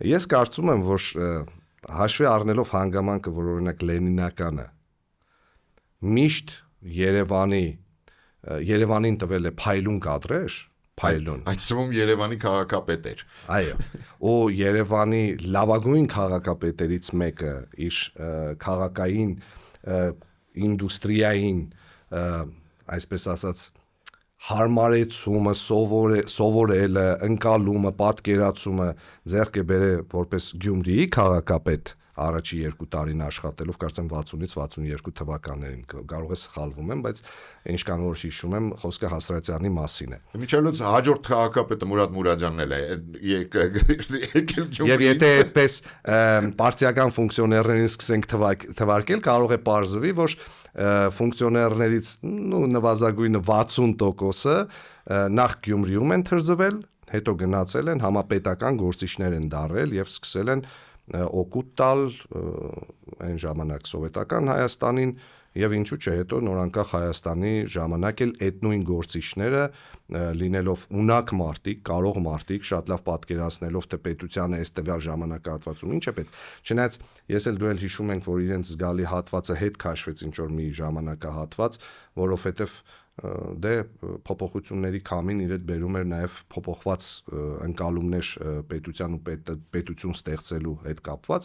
Ես կարծում եմ, որ հաշվի առնելով հանգամանքը, որ օրինակ Լենինականը միշտ Երևանին տվել է փայլուն կադրեր, փայլուն։ Այդ թվում Երևանի քաղաքապետ էր։ Այո, ու Երևանի լավագույն քաղաքապետերից մեկը իր քաղաքային ինդուստրիային, այսպես ասած, հարմարեցումը, սովորելը, ընկալումը, պատկերացումը ձեռք է բերել որպես Գյումրիի քաղաքապետ առաջի 2 տարին աշխատելով, կարծեմ 60-ից 62 թվականներին, կարող է սխալվում եմ, բայց ինչքան որ հիշում եմ, խոսքը Հասրատյանի մասին է։ Միջելուց հաջորդ քաղաքապետը Մուրադ Մուրադյանն էլ է եկել Գյումրիից։ Եվ եթե այդպես պարտիական ֆունկցիոներներին սկսենք թվարկել, կարող է պարզվի, որ ֆունկցիոներներից նվազագույնը 60%-ը նախ Գյումրիում են թրզվել, հետո գնացել են համապետական գործիչներ են դարել եւ սկսել են օգուտ տալ այն ժամանակ սովետական Հայաստանին եւ ինչու՞ չէ հետո նորանկախ Հայաստանի ժամանակ էլ այդ նույն գործիչները լինելով ունակ մարդիկ, կարող մարդիկ, շատ լավ պատկերացնելով թե պետությանը այս տվյալ ժամանակահատվածում ինչ է պետք։ Չնայած ես էլ դու էլ հիշում ենք, որ իրենց զգալի հատվածը հետ քաշվեց ինչ որ մի ժամանակահատված, որովհետեւ դե փոփոխությունների քամին իր հետ բերում էր նաև փոփոխված ընկալումներ պետության ու պետություն ստեղծելու հետ կապված